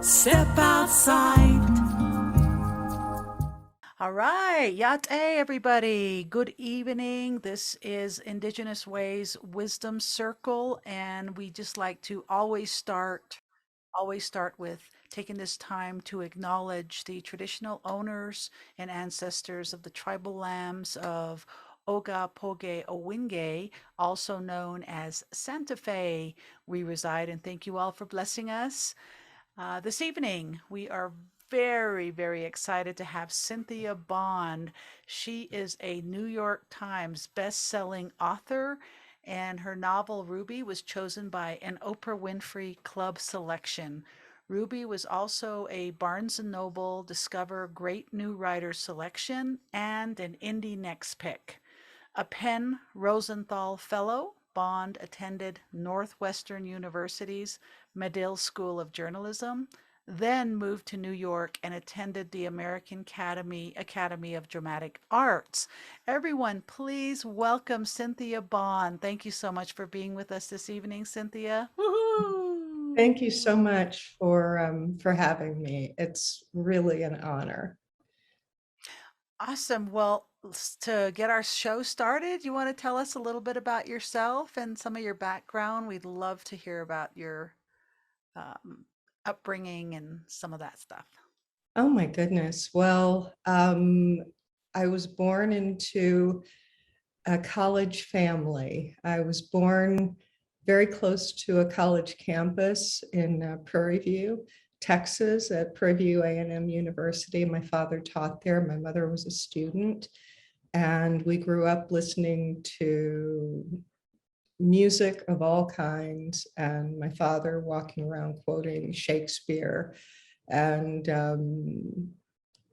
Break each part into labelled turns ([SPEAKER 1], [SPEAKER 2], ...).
[SPEAKER 1] Step outside.
[SPEAKER 2] All right, Yate everybody. Good evening. This is Indigenous Ways Wisdom Circle, and we just like to always start with taking this time to acknowledge the traditional owners and ancestors of the tribal lands of Oga Poge Owingeh, also known as Santa Fe. We reside, and thank you all for blessing us. This evening, we are very, very excited to have Cynthia Bond. She is a New York Times best-selling author, and her novel Ruby was chosen by an Oprah Winfrey Club selection. Ruby was also a Barnes& Noble Discover Great New Writer selection and an Indie Next Pick. A Penn Rosenthal Fellow, Bond attended Northwestern University's Medill School of Journalism, then moved to New York and attended the American Academy of Dramatic Arts. Everyone, please welcome Cynthia Bond. Thank you so much for being with us this evening, Cynthia.
[SPEAKER 3] Thank you
[SPEAKER 2] Woohoo!
[SPEAKER 3] so much for having me. It's really an honor.
[SPEAKER 2] Awesome. Well, to get our show started, you want to tell us a little bit about yourself and some of your background? We'd love to hear about your um, upbringing and some of that stuff.
[SPEAKER 3] Oh my goodness. Well, I was born into a college family. I was born very close to a college campus in Prairie View, Texas, at Prairie View A&M University. My father taught there. My mother was a student. And we grew up listening to music of all kinds, and my father walking around quoting Shakespeare and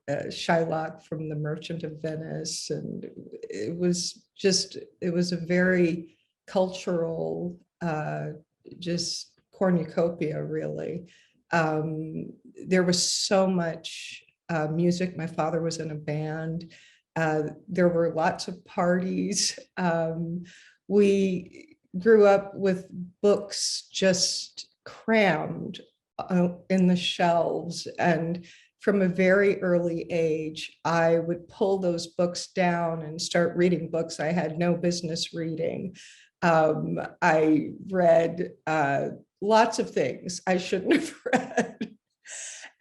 [SPEAKER 3] Shylock from The Merchant of Venice. And it was a very cultural, just cornucopia, really. There was so much music. My father was in a band. There were lots of parties. We grew up with books just crammed in the shelves. And from a very early age, I would pull those books down and start reading books I had no business reading. I read lots of things I shouldn't have read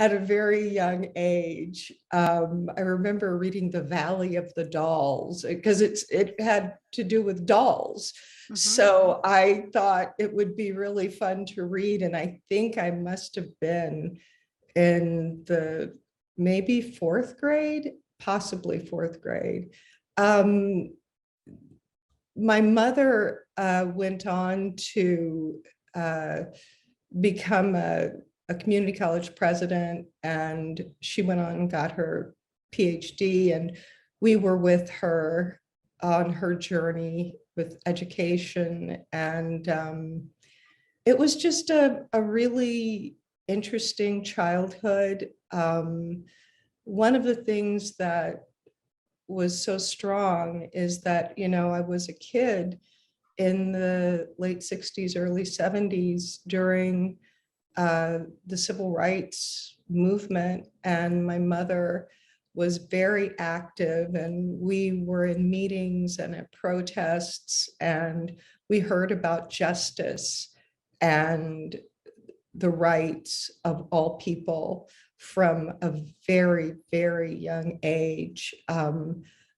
[SPEAKER 3] at a very young age. I remember reading The Valley of the Dolls because it had to do with dolls.
[SPEAKER 2] Mm-hmm.
[SPEAKER 3] So I thought it would be really fun to read. And I think I must have been in the maybe fourth grade, possibly fourth grade. My mother went on to become a community college president, and she went on and got her PhD, and we were with her on her journey with education. And it was just a really interesting childhood. One of the things that was so strong is that, I was a kid in the late 60s, early 70s during the civil rights movement. And my mother was very active, and we were in meetings and at protests, and we heard about justice and the rights of all people from a very, very young age.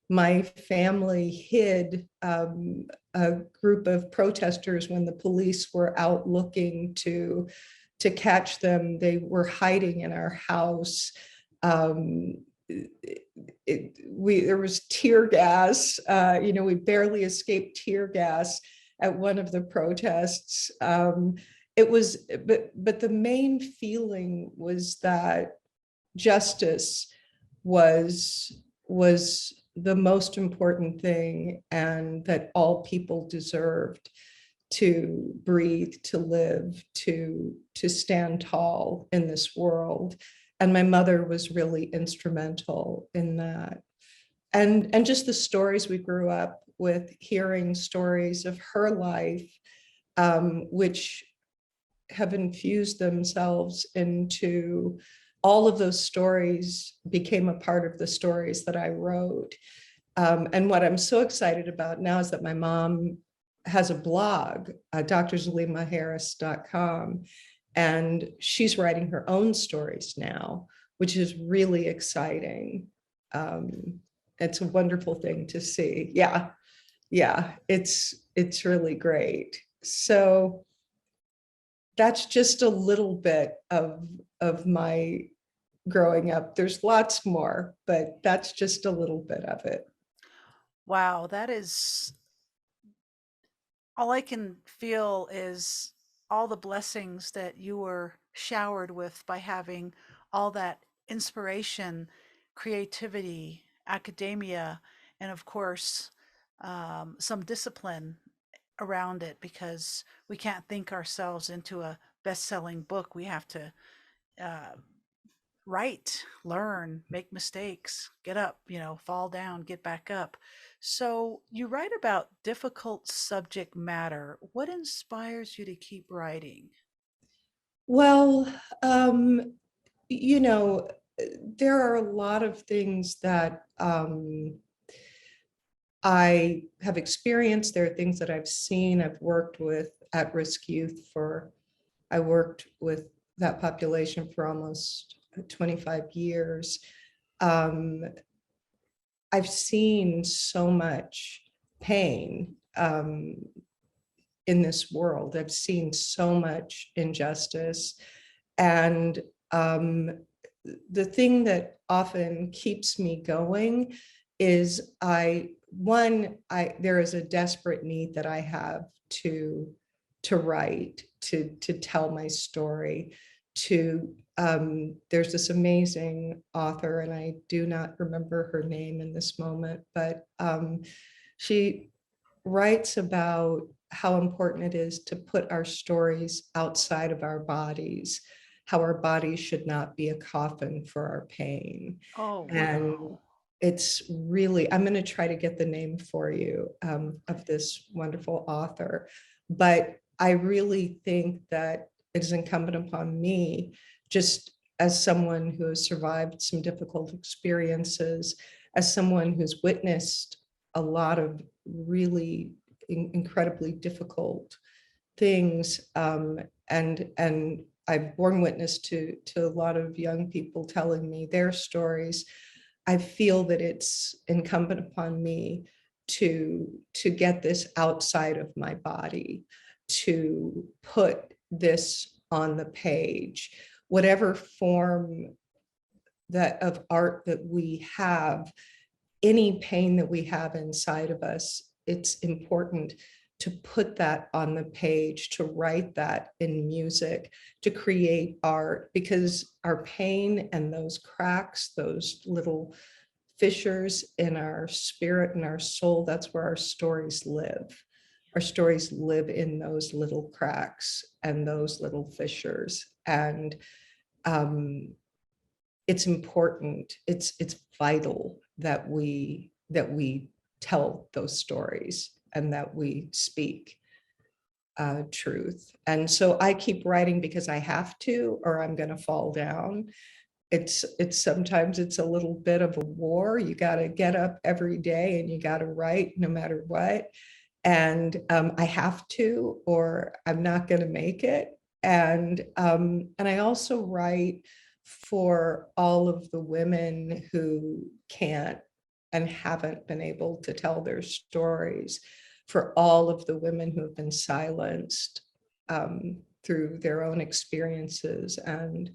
[SPEAKER 3] My family hid a group of protesters when the police were out looking to catch them. They were hiding in our house. There was tear gas. We barely escaped tear gas at one of the protests. But the main feeling was that justice was the most important thing, and that all people deserved to breathe, to live, to stand tall in this world. And my mother was really instrumental in that. And just the stories we grew up with, hearing stories of her life, which have infused themselves into all of those stories, became a part of the stories that I wrote. And what I'm so excited about now is that my mom has a blog, drzalimaharris.com, and she's writing her own stories now, which is really exciting. It's a wonderful thing to see. Yeah, it's really great. So that's just a little bit of my growing up. There's lots more, but that's just a little bit of it.
[SPEAKER 2] Wow, that is all I can feel is all the blessings that you were showered with by having all that inspiration, creativity, academia, and of course, some discipline around it because we can't think ourselves into a best-selling book. We have to uh, write, learn, make mistakes, get up, fall down, get back up. So you write about difficult subject matter. What inspires you to keep writing?
[SPEAKER 3] Well, you know, there are a lot of things that I have experienced. There are things that I've seen. I've worked with at-risk youth I worked with that population for almost 25 years. Um, I've seen so much pain in this world. I've seen so much injustice. And the thing that often keeps me going is there is a desperate need that I have to write, to tell my story, there's this amazing author, and I do not remember her name in this moment, but she writes about how important it is to put our stories outside of our bodies, how our bodies should not be a coffin for our pain.
[SPEAKER 2] Oh,
[SPEAKER 3] And
[SPEAKER 2] wow.
[SPEAKER 3] it's really, I'm going to try to get the name for you of this wonderful author. But I really think that it is incumbent upon me, just as someone who has survived some difficult experiences, as someone who's witnessed a lot of really incredibly difficult things, and I've borne witness to a lot of young people telling me their stories. I feel that it's incumbent upon me to get this outside of my body, to put this on the page, whatever form that of art that we have, any pain that we have inside of us, it's important to put that on the page, to write that in music, to create art, because our pain and those cracks, those little fissures in our spirit and our soul, that's where our stories live. Our stories live in those little cracks and those little fissures. And it's important, it's vital that we tell those stories and that we speak truth. And so I keep writing because I have to, or I'm going to fall down. It's sometimes it's a little bit of a war. You got to get up every day and you got to write no matter what. And I have to, or I'm not going to make it. And I also write for all of the women who can't and haven't been able to tell their stories, for all of the women who have been silenced through their own experiences and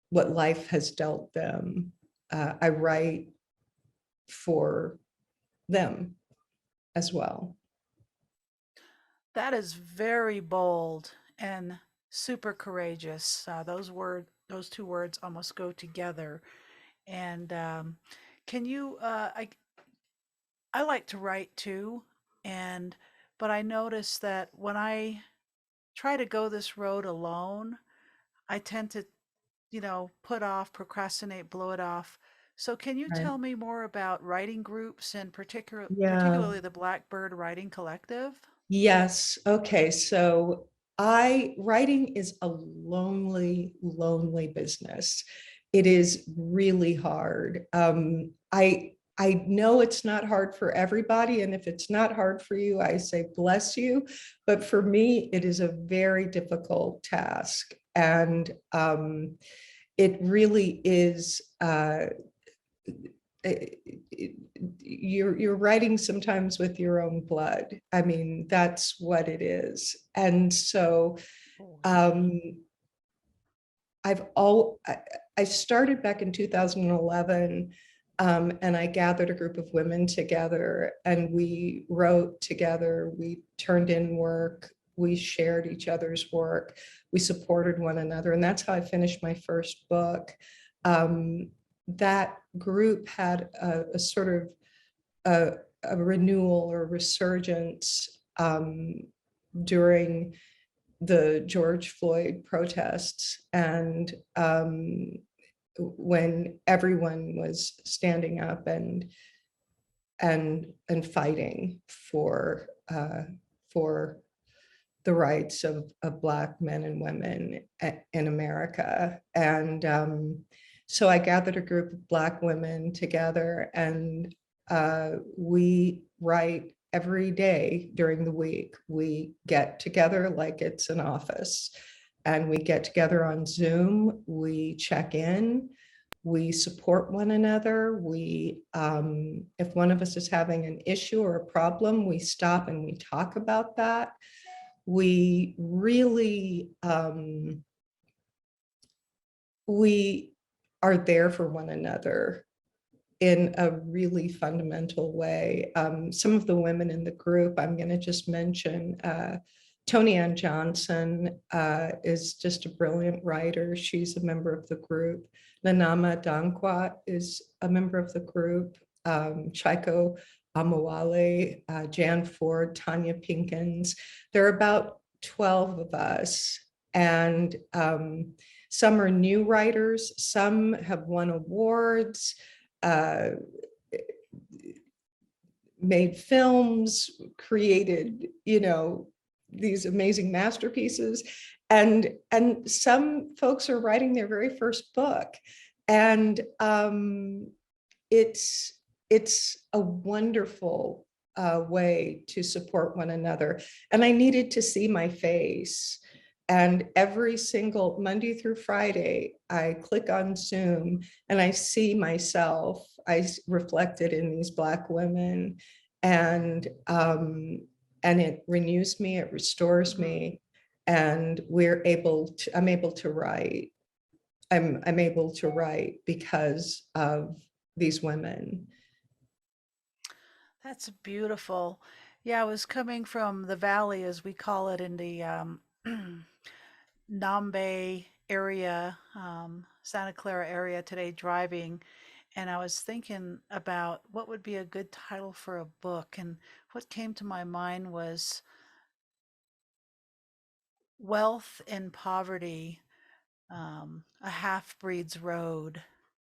[SPEAKER 3] what life has dealt them. I write for them as well.
[SPEAKER 2] That is very bold and super courageous. Those two words almost go together. And can you? I like to write too, and but I notice that when I try to go this road alone, I tend to, put off, procrastinate, blow it off. So can you
[SPEAKER 3] Right.
[SPEAKER 2] tell me more about writing groups and
[SPEAKER 3] Yeah.
[SPEAKER 2] particularly the Blackbird Writing Collective?
[SPEAKER 3] Yes. Okay. So writing is a lonely, lonely business. It is really hard. I know it's not hard for everybody, and if it's not hard for you, I say bless you. But for me, it is a very difficult task, and it really is. You're writing sometimes with your own blood. I mean, that's what it is. And so um, I started back in 2011, and I gathered a group of women together, and we wrote together, we turned in work, we shared each other's work, we supported one another, and that's how I finished my first book. That group had a sort of a renewal or resurgence during the George Floyd protests, and when everyone was standing up and fighting for the rights of Black men and women in America. And so I gathered a group of Black women together, and we write every day during the week. We get together like it's an office, and we get together on Zoom. We check in. We support one another. If one of us is having an issue or a problem, we stop and we talk about that. We really, we are there for one another in a really fundamental way. Some of the women in the group, I'm going to just mention, Toni Ann Johnson is just a brilliant writer. She's a member of the group. Nanama Dankwa is a member of the group. Chaiko Amawale, Jan Ford, Tanya Pinkins. There are about 12 of us, and some are new writers, some have won awards, made films, created, these amazing masterpieces, and some folks are writing their very first book, and it's a wonderful way to support one another. And I needed to see my face. And every single Monday through Friday, I click on Zoom and I see myself, reflected in these Black women, and it renews me, it restores me, and I'm able to write. I'm able to write because of these women.
[SPEAKER 2] That's beautiful. Yeah, I was coming from the valley, as we call it, in the Nambe area, Santa Clara area today, driving, and I was thinking about what would be a good title for a book. And what came to my mind was Wealth and Poverty, A Half-Breed's Road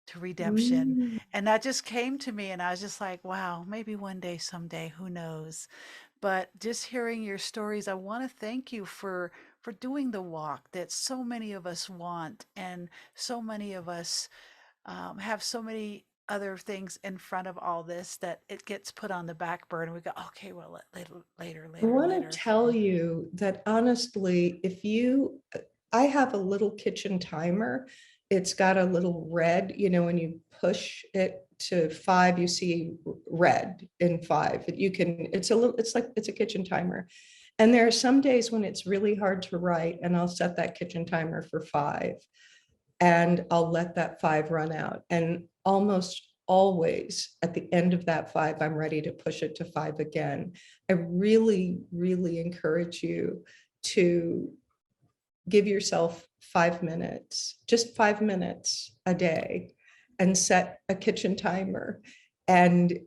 [SPEAKER 2] to Redemption.
[SPEAKER 3] Mm.
[SPEAKER 2] And that just came to me, and I was just like, wow, maybe one day, someday, who knows? But just hearing your stories, I want to thank you for doing the walk that so many of us want, and so many of us have so many other things in front of all this that it gets put on the back burner. We go, okay, well, later, later,
[SPEAKER 3] I
[SPEAKER 2] later,
[SPEAKER 3] want to
[SPEAKER 2] later.
[SPEAKER 3] tell you that honestly, I have a little kitchen timer. It's got a little red, when you push it to 5, you see red in 5. It's a kitchen timer. And there are some days when it's really hard to write, and I'll set that kitchen timer for 5, and I'll let that 5 run out. And almost always at the end of that 5, I'm ready to push it to 5 again. I really, really encourage you to give yourself 5 minutes, just 5 minutes a day, and set a kitchen timer, and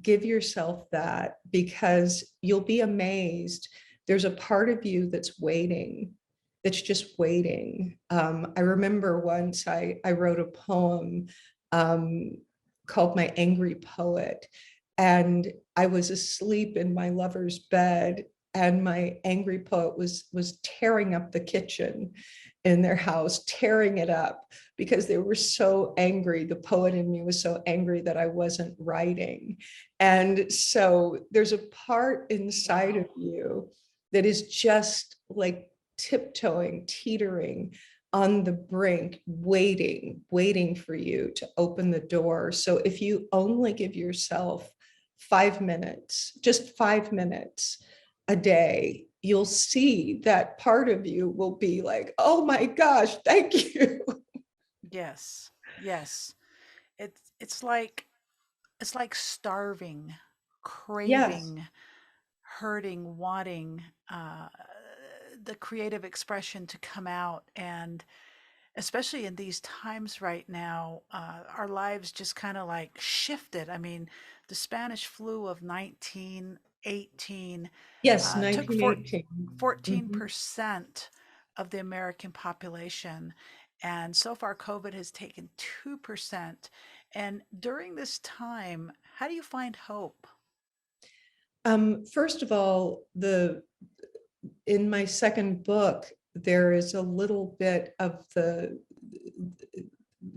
[SPEAKER 3] give yourself that, because you'll be amazed. There's a part of you that's waiting, that's just waiting. I remember once I wrote a poem called My Angry Poet, and I was asleep in my lover's bed, and my angry poet was tearing up the kitchen in their house, tearing it up because they were so angry. The poet in me was so angry that I wasn't writing. And so there's a part inside
[SPEAKER 2] Wow.
[SPEAKER 3] of you that is just like tiptoeing, teetering on the brink, waiting for you to open the door. So if you only give yourself 5 minutes, just 5 minutes a day, you'll see that part of you will be like, oh my gosh, thank you.
[SPEAKER 2] Yes. Yes. It's like starving,
[SPEAKER 3] Yes,
[SPEAKER 2] craving, hurting, wanting uh, the creative expression to come out. And especially in these times right now, our lives just kind of like shifted. I mean, the Spanish flu of 1918
[SPEAKER 3] yes,
[SPEAKER 2] took
[SPEAKER 3] 1918. Mhm.
[SPEAKER 2] 14% of the American population. And so far, COVID has taken 2%. And during this time, how do you find hope?
[SPEAKER 3] First of all, in my second book, there is a little bit of the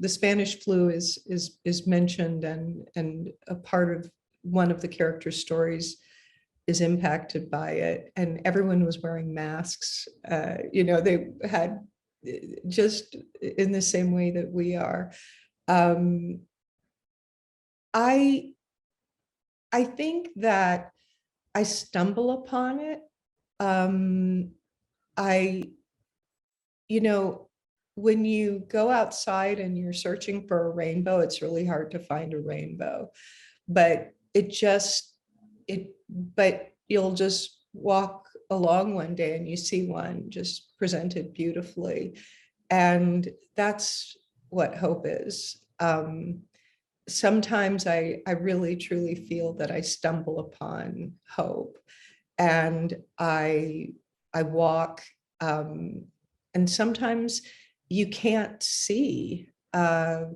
[SPEAKER 3] Spanish flu is mentioned, and a part of one of the character stories is impacted by it, and everyone was wearing masks. They had just in the same way that we are. Um, I I think that I stumble upon it. Um, I you know, when you go outside and you're searching for a rainbow, it's really hard to find a rainbow. But but you'll just walk along one day and you see one just presented beautifully. And that's what hope is. Sometimes I really truly feel that I stumble upon hope, and I walk, um, and sometimes you can't see a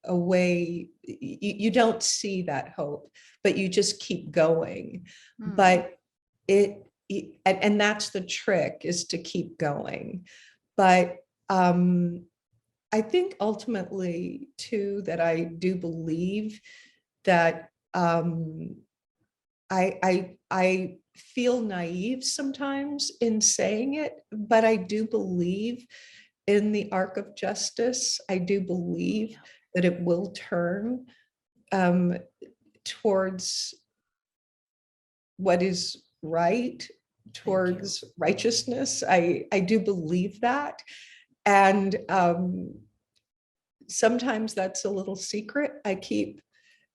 [SPEAKER 3] way, you don't see that hope, but you just keep going.
[SPEAKER 2] Hmm.
[SPEAKER 3] But and that's the trick, is to keep going. But I think ultimately too that I do believe that I feel naive sometimes in saying it, but I do believe in the arc of justice. I do believe
[SPEAKER 2] Yeah.
[SPEAKER 3] that it will turn um, towards what is right,
[SPEAKER 2] Thank you.
[SPEAKER 3] towards righteousness. I do believe that. And sometimes that's a little secret I keep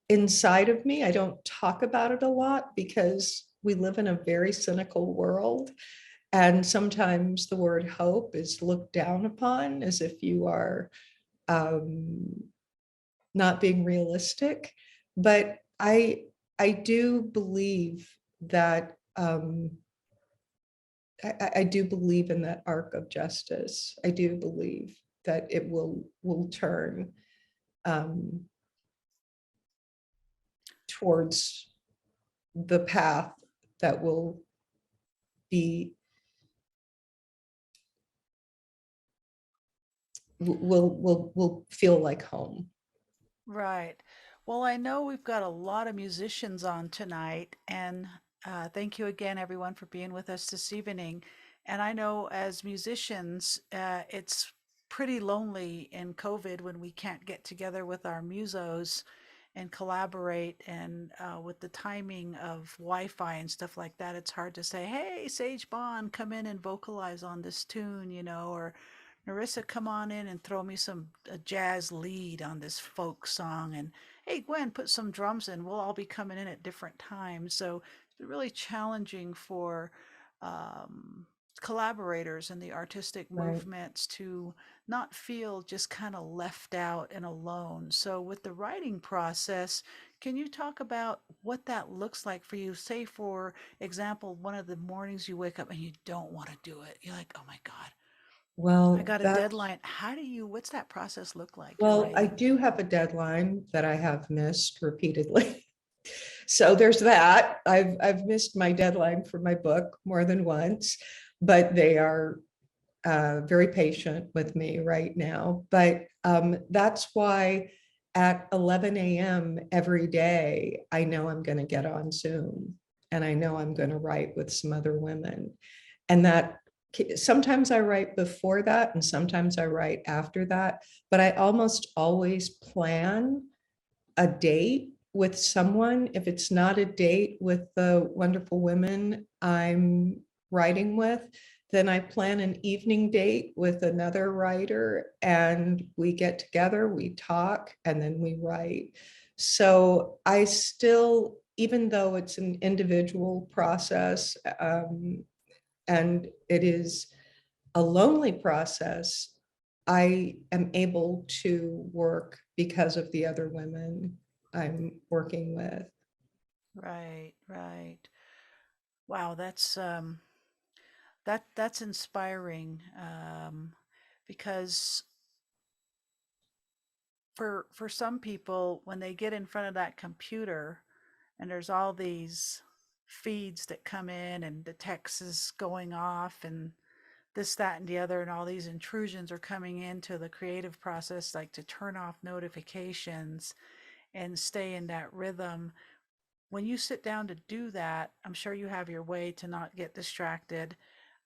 [SPEAKER 3] inside of me. I don't talk about it a lot because we live in a very cynical world. And sometimes the word hope is looked down upon as if you are um, not being realistic. But I do believe that I do believe in that arc of justice. I do believe that it will turn um, towards the path that be will feel like home.
[SPEAKER 2] Right. Well, I know we've got a lot of musicians on tonight, and thank you again, everyone, for being with us this evening. And I know as musicians, it's pretty lonely in COVID when we can't get together with our musos and collaborate. And with the timing of Wi-Fi and stuff like that, it's hard to say, "Hey, Sage Bond, come in and vocalize on this tune," or Narissa, come on in and throw me some a jazz lead on this folk song. And hey, Gwen, put some drums in. We'll all be coming in at different times. So it's really challenging for um, collaborators in the artistic
[SPEAKER 3] Right.
[SPEAKER 2] movements to not feel just kind of left out and alone. So, with the writing process, can you talk about what that looks like for you? Say, for example, one of the mornings you wake up and you don't want to do it. You're like, oh my God, I
[SPEAKER 3] Well,
[SPEAKER 2] got a deadline. What's that process look like, your
[SPEAKER 3] I
[SPEAKER 2] writing?
[SPEAKER 3] do have a deadline that I have missed repeatedly. So there's that. I've missed my deadline for my book more than once, but they are very patient with me right now. But that's why at 11 a.m. every day, I know I'm going to get on Zoom and I know I'm going to write with some other women. And that sometimes I write before that and sometimes I write after that, but I almost always plan a date with someone. If it's not a date with the wonderful women I'm writing with, then I plan an evening date with another writer and we get together, we talk, and then we write. So I still, even though it's an individual process, and it is a lonely process, I am able to work because of the other women I'm working with.
[SPEAKER 2] Right, right. Wow, that's inspiring, because for some people, when they get in front of that computer and there's all these feeds that come in and the text is going off and this, that, and the other, and all these intrusions are coming into the creative process, like to turn off notifications and stay in that rhythm. When you sit down to do that, I'm sure you have your way to not get distracted.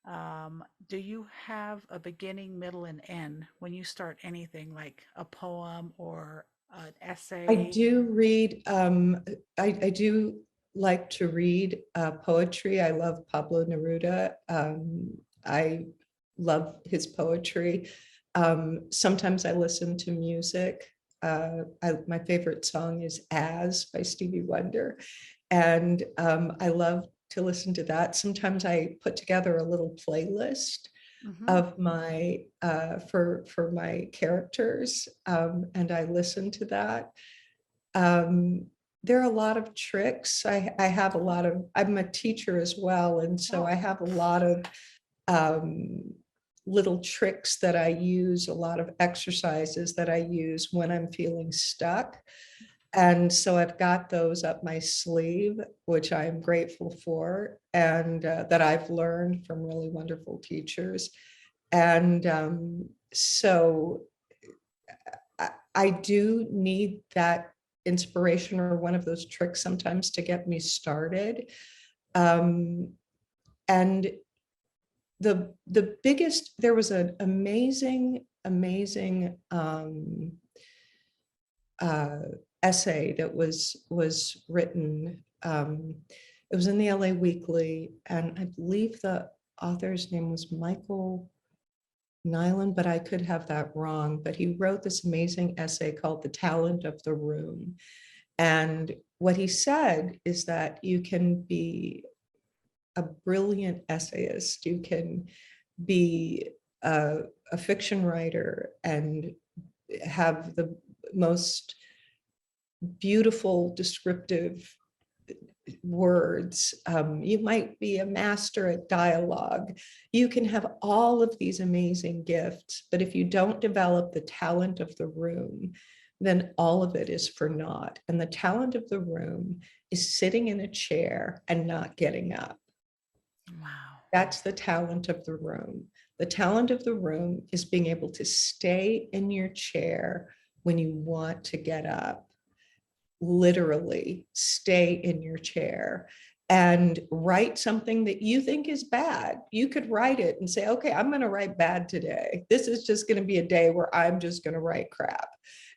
[SPEAKER 2] Do you have a beginning, middle, and end when you start anything like a poem or an
[SPEAKER 3] I
[SPEAKER 2] essay?
[SPEAKER 3] do read, I do like to read poetry. I love Pablo Neruda. I love his poetry. Sometimes I listen to music. My favorite song is As by Stevie Wonder. And I love to listen to that. Sometimes I put together a little playlist
[SPEAKER 2] Mm-hmm.
[SPEAKER 3] of my for my characters, and I listen to that. Um, there are a lot of tricks. I have a lot of, I'm a teacher as well, and so
[SPEAKER 2] Oh,
[SPEAKER 3] I have a lot of um, little tricks that I use, a lot of exercises that I use when I'm feeling stuck. And so I've got those up my sleeve, which I'm grateful for, and that I've learned from really wonderful teachers. And so I do need that inspiration or one of those tricks sometimes to get me started. Um, and the biggest, there was an amazing uh, essay that was written. It was in the LA Weekly, and I believe the author's name was Michael Nyland, but I could have that wrong. But he wrote this amazing essay called The Talent of the Room. And what he said is that you can be a brilliant essayist, you can be a fiction writer and have the most beautiful descriptive words. You might be a master at dialogue. You can have all of these amazing gifts, but if you don't develop the talent of the room, then all of it is for naught. And the talent of the room is sitting in a chair and not getting up.
[SPEAKER 2] wow.
[SPEAKER 3] That's the talent of the room. The talent of the room is being able to stay in your chair when you want to get up, literally stay in your chair and write something that you think is bad. You could write it and say, okay, I'm going to write bad today. This is just going to be a day where I'm just going to write crap.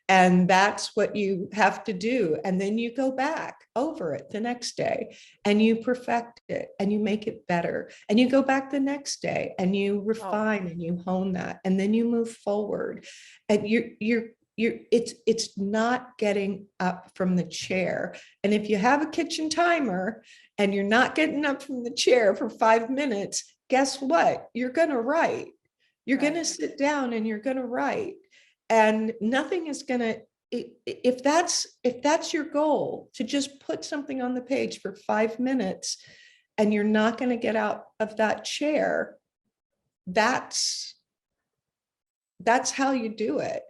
[SPEAKER 3] And that's what you have to do. And then you go back over it the next day and you perfect it and you make it better. And you go back the next day and you
[SPEAKER 2] Oh,
[SPEAKER 3] refine and you hone that. And then you move forward. And it's not getting up from the chair. And if you have a kitchen timer and you're not getting up from the chair for 5 minutes, guess what? You're going to write. You're going
[SPEAKER 2] right.
[SPEAKER 3] to sit down and you're going to write. And nothing is going to, if that's your goal, to just put something on the page for 5 minutes and you're not going to get out of that chair, that's how you do it.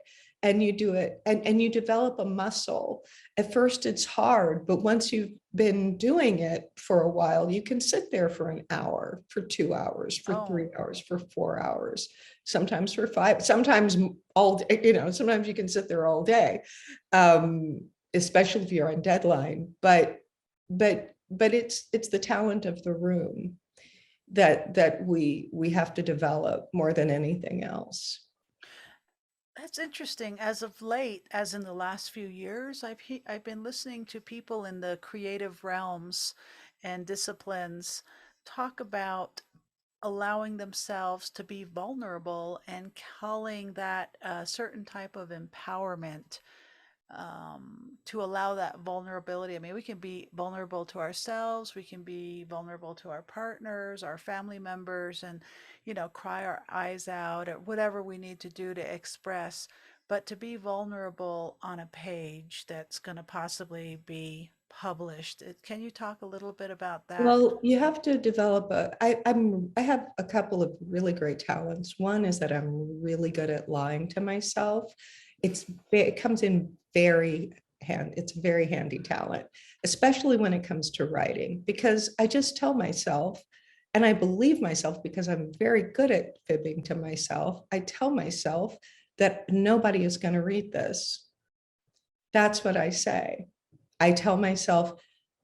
[SPEAKER 3] And you do it and you develop a muscle. at first it's hard, but once you've been doing it for a while, you can sit there for an hour, for 2 hours, for 3 hours, for 4 hours, sometimes for 5, sometimes all day, sometimes you can sit there all day, especially if you're on deadline. But it's the talent of the room that we have to develop more than anything else.
[SPEAKER 2] That's interesting. As of late, as in the last few years, I've been listening to people in the creative realms and disciplines talk about allowing themselves to be vulnerable and calling that a certain type of empowerment, to allow that vulnerability. I mean, we can be vulnerable to ourselves, we can be vulnerable to our partners, our family members, and, cry our eyes out or whatever we need to do to express. But to be vulnerable on a page that's going to possibly be published, can you talk a little bit about that?
[SPEAKER 3] Well, you have to develop I have a couple of really great talents. One is that I'm really good at lying to myself. It comes in it's a very handy talent, especially when it comes to writing, because I just tell myself, and I believe myself because I'm very good at fibbing to myself. I tell myself that nobody is going to read this. That's what I say. I tell myself,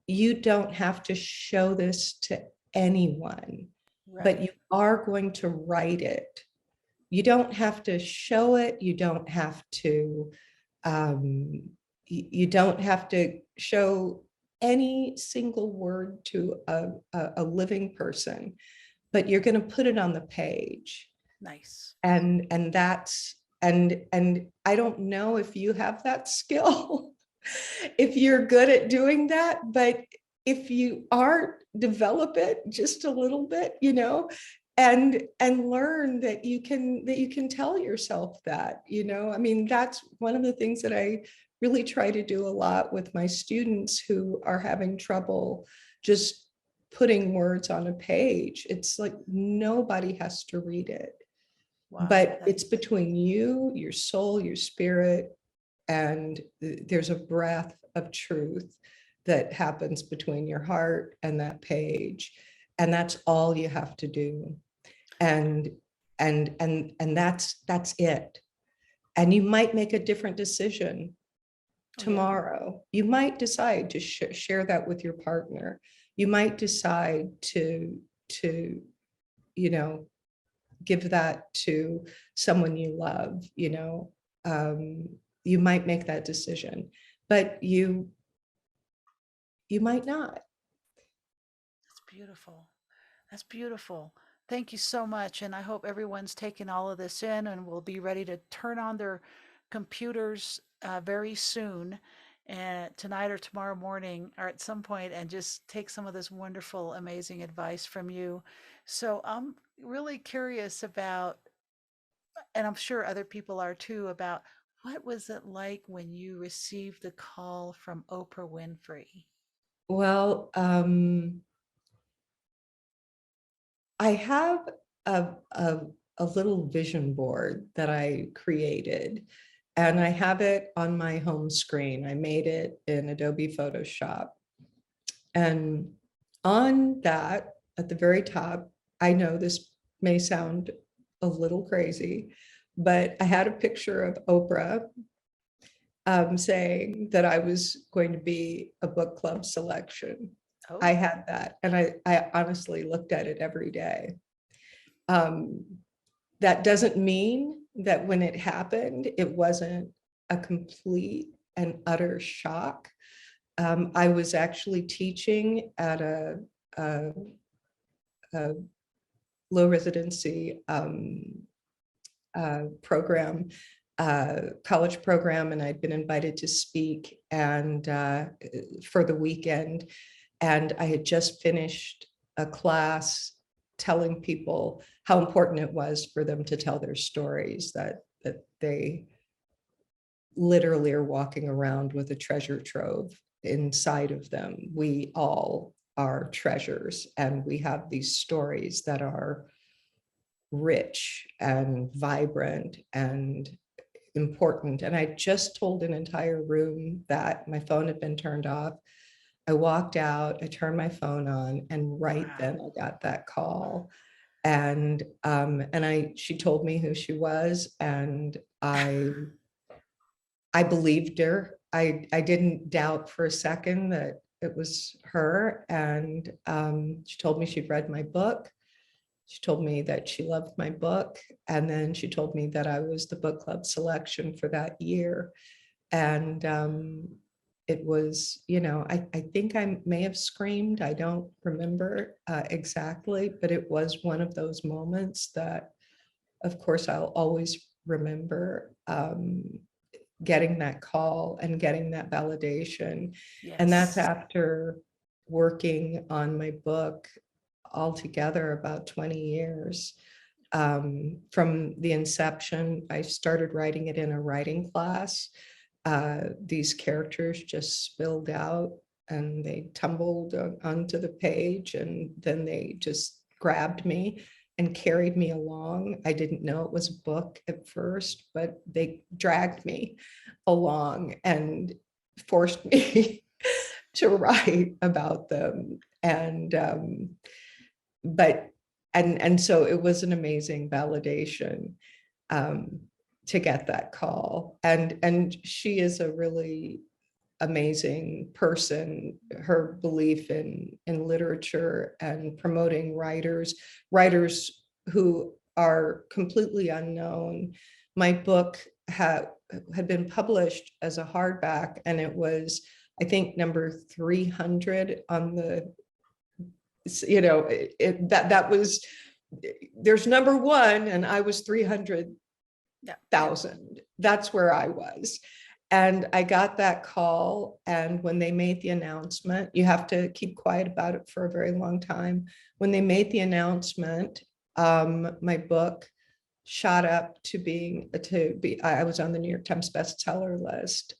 [SPEAKER 3] you don't have to show this to anyone, but
[SPEAKER 2] Right.
[SPEAKER 3] you are going to write it. You don't have to show it. You don't have to, you don't have to show any single word to a living person, but you're going to put it on the page.
[SPEAKER 2] Nice.
[SPEAKER 3] And that's, and I don't know if you have that skill, if you're good at doing that, but if you aren't, develop it just a little bit, and learn that you can tell yourself that, I mean, that's one of the things that I really try to do a lot with my students who are having trouble just putting words on a page. It's like nobody has to read it,
[SPEAKER 2] Wow.
[SPEAKER 3] but it's between you, your soul, your spirit, and there's a breath of truth that happens between your heart and that page, and that's all you have to do. And that's it. And you might make a different decision
[SPEAKER 2] Oh, yeah.
[SPEAKER 3] tomorrow. You might decide to share that with your partner. You might decide to you know give that to someone you love. You might make that decision, but you might not.
[SPEAKER 2] That's beautiful. That's beautiful. Thank you so much. And I hope everyone's taken all of this in and will be ready to turn on their computers very soon, and tonight or tomorrow morning or at some point, and just take some of this wonderful, amazing advice from you. So I'm really curious about, and I'm sure other people are too, about what was it like when you received the call from Oprah Winfrey?
[SPEAKER 3] Well, I have a little vision board that I created, and I have it on my home screen. I made it in Adobe Photoshop. And on that, at the very top, I know this may sound a little crazy, but I had a picture of Oprah, saying that I was going to be a book club selection. I
[SPEAKER 2] Oh,
[SPEAKER 3] had that, and I honestly looked at it every day. Um, that doesn't mean that when it happened, it wasn't a complete and utter shock. I was actually teaching at a, a low residency program, college program, and I'd been invited to speak and for the weekend. And I had just finished a class telling people how important it was for them to tell their stories, that they literally are walking around with a treasure trove inside of them. We all are treasures, and we have these stories that are rich and vibrant and important. And I just told an entire room that my phone had been turned off. I walked out, I turned my phone on, and right then I got that call. And she told me who she was, and I believed her. I didn't doubt for a second that it was her. And she told me she'd read my book. She told me that she loved my book. And then she told me that I was the book club selection for that year. And it was, I think I may have screamed. I don't remember exactly, but it was one of those moments that, of course, I'll always remember. Getting that call and getting that validation. And that's
[SPEAKER 2] Yes.
[SPEAKER 3] after working on my book altogether about 20 years. From the inception, I started writing it in a writing class. These characters just spilled out and they tumbled onto the page, and then they just grabbed me and carried me along. I didn't know it was a book at first, but they dragged me along and forced me to write about them. But so it was an amazing validation um, to get that call. And she is a really amazing person. Her belief in literature and promoting writers who are completely unknown. My book had been published as a hardback, and it was, I think, number 300 on the, that was, there's number one, and I was 300,000.
[SPEAKER 2] Yeah.
[SPEAKER 3] That's where I was. And I got that call. And when they made the announcement, you have to keep quiet about it for a very long time. When they made the announcement, my book shot up to be, I was on the New York Times bestseller list,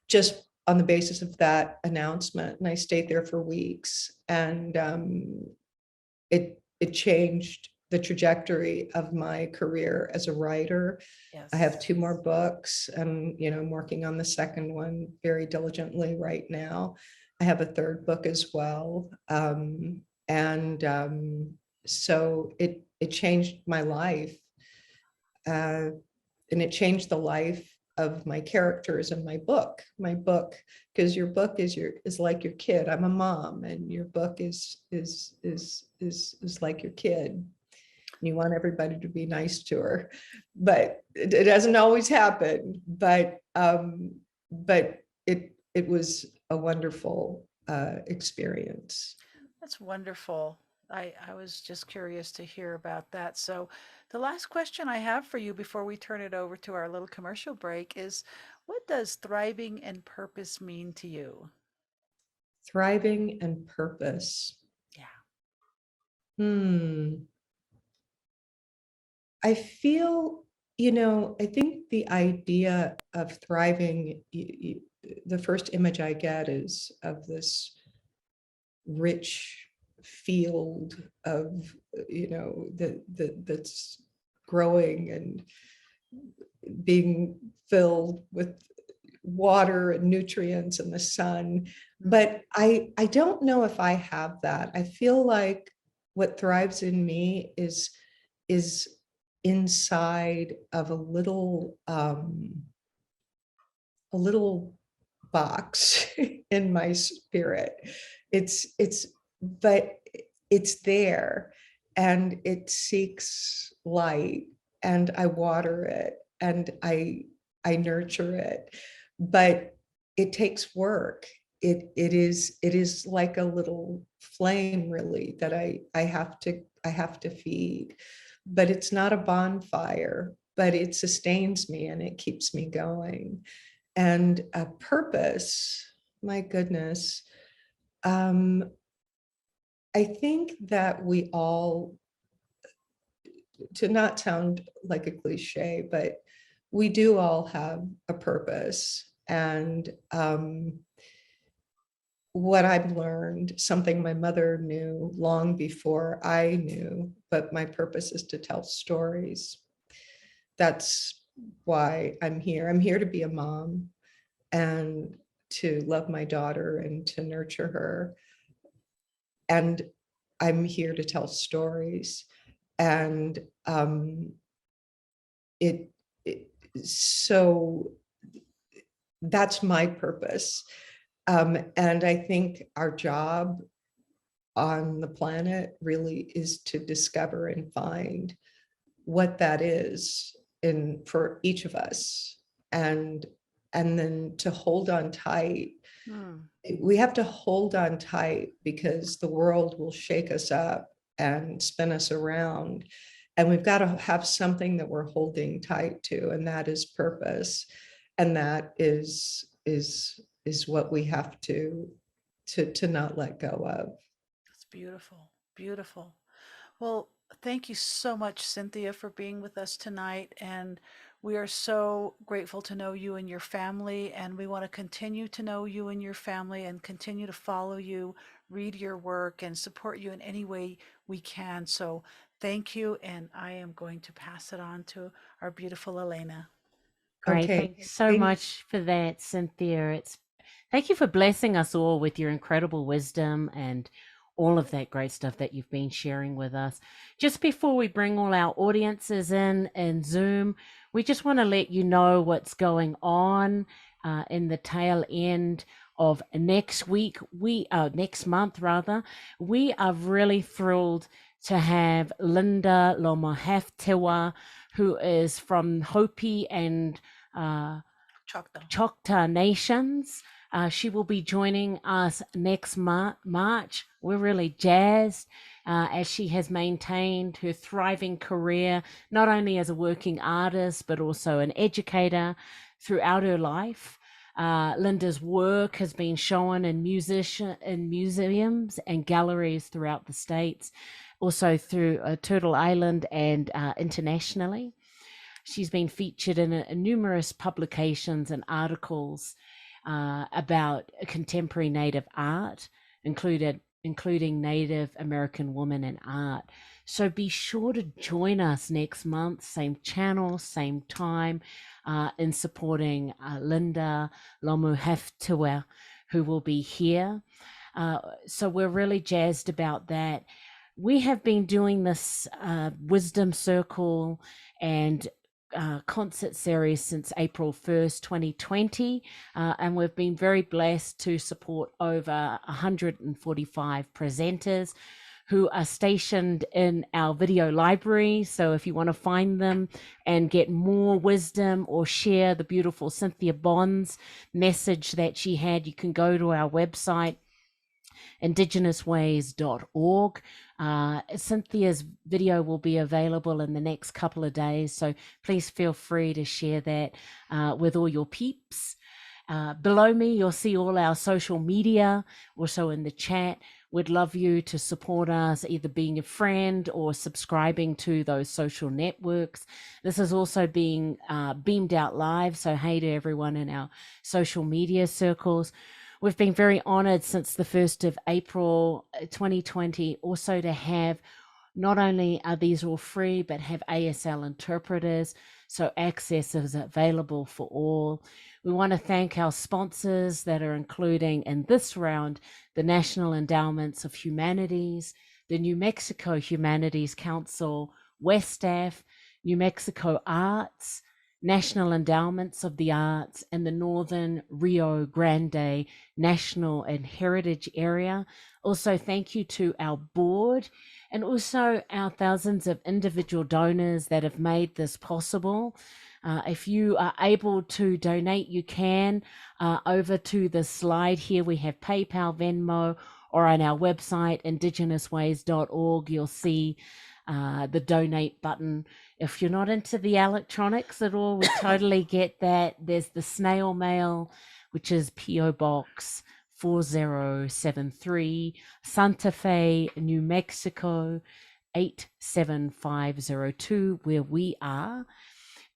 [SPEAKER 3] just on the basis of that announcement. And I stayed there for weeks, and it changed the trajectory of my career as a writer.
[SPEAKER 2] Yes.
[SPEAKER 3] I have 2 more books, and I'm working on the second one very diligently right now. I have a third book as well. So it changed my life. And it changed the life of my characters in my book. Because your book is like your kid. I'm a mom, and your book is like your kid. You want everybody to be nice to her, but it doesn't always happen. But it was a wonderful experience.
[SPEAKER 2] That's wonderful. I was just curious to hear about that. So, the last question I have for you before we turn it over to our little commercial break is, what does thriving and purpose mean to you?
[SPEAKER 3] Thriving and purpose.
[SPEAKER 2] Yeah.
[SPEAKER 3] I feel, I think the idea of thriving, the first image I get is of this rich field of, that's growing and being filled with water and nutrients and the sun. But I don't know if I have that. I feel like what thrives in me is inside of a little box in my spirit. But it's there, and it seeks light, and I water it, and I nurture it, but it takes work. It is like a little flame, really, that I have to feed. But it's not a bonfire, but it sustains me and it keeps me going. And a purpose, my goodness, I think that we all, to not sound like a cliche, but we do all have a purpose. And what I've learned, something my mother knew long before I knew, but my purpose is to tell stories. That's why I'm here. I'm here to be a mom and to love my daughter and to nurture her. And I'm here to tell stories. And it, it so that's my purpose. And I think our job on the planet really is to discover and find what that is in for each of us, and then to hold on tight. We have to hold on tight because the world will shake us up and spin us around, and we've got to have something that we're holding tight to, and that is purpose, and that is what we have to not let go of.
[SPEAKER 2] That's beautiful. Beautiful. Well, thank you so much, Cynthia, for being with us tonight. And we are so grateful to know you and your family. And we want to continue to know you and your family and continue to follow you, read your work, and support you in any way we can. So thank you. And I am going to pass it on to our beautiful Elena.
[SPEAKER 4] Great.
[SPEAKER 3] Okay,
[SPEAKER 4] Thanks so
[SPEAKER 3] thank
[SPEAKER 4] much for that, Cynthia. Thank you for blessing us all with your incredible wisdom and all of that great stuff that you've been sharing with us. Just before we bring all our audiences in Zoom, we just want to let you know what's going on in the tail end of next week. Next month rather. We are really thrilled to have Linda Lomohaftewa, who is from Hopi and
[SPEAKER 2] Choctaw.
[SPEAKER 4] Choctaw Nations. She will be joining us next March. We're really jazzed as she has maintained her thriving career, not only as a working artist, but also an educator throughout her life. Linda's work has been shown in museums and galleries throughout the States, also through Turtle Island and internationally. She's been featured in numerous publications and articles about contemporary Native art, including Native American women in art. So be sure to join us next month, same channel, same time, in supporting Linda Lomohaftewa, who will be here. So we're really jazzed about that. We have been doing this Wisdom Circle and concert series since April 1st, 2020, and we've been very blessed to support over 145 presenters who are stationed in our video library. So if you want to find them and get more wisdom or share the beautiful Cynthia Bond's message that she had, you can go to our website, IndigenousWays.org. Cynthia's video will be available in the next couple of days, so please feel free to share that with all your peeps. Below me, you'll see all our social media, also in the chat. We'd love you to support us, either being a friend or subscribing to those social networks. This is also being beamed out live, so hey to everyone in our social media circles. We've been very honored since the 1st of April 2020 also to have, not only are these all free, but have ASL interpreters, so access is available for all. We want to thank our sponsors that are including in this round the National Endowments of Humanities, the New Mexico Humanities Council, WestAF, New Mexico Arts, National Endowments of the Arts, and the Northern Rio Grande National and Heritage Area. Also, thank you to our board and also our thousands of individual donors that have made this possible. If you are able to donate, you can. Over to the slide here, we have PayPal, Venmo, or on our website, IndigenousWays.org, you'll see the donate button. If you're not into the electronics at all, we totally get that. There's the snail mail, which is P.O. Box 4073, Santa Fe, New Mexico 87502, where we are.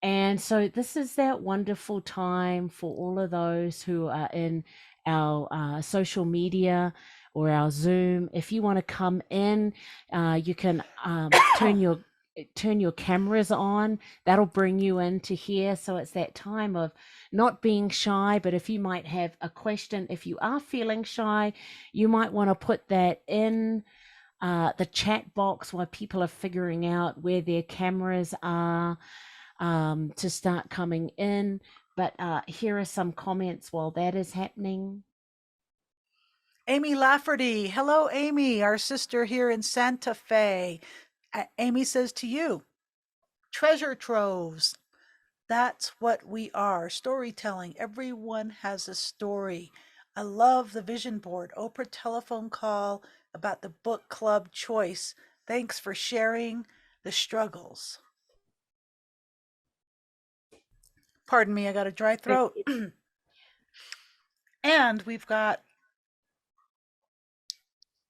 [SPEAKER 4] And so this is that wonderful time for all of those who are in our social media or our Zoom. If you want to come in, you can turn your turn your cameras on. That'll bring you into here. So it's that time of not being shy, but if you might have a question, if you are feeling shy, you might want to put that in the chat box while people are figuring out where their cameras are to start coming in. But here are some comments while that is happening.
[SPEAKER 2] Amy Lafferty. Hello, Amy, our sister here in Santa Fe. Amy says to you, treasure troves. That's what we are. Storytelling. Everyone has a story. I love the vision board. Oprah telephone call about the book club choice. Thanks for sharing the struggles. Pardon me, I got a dry throat. And we've got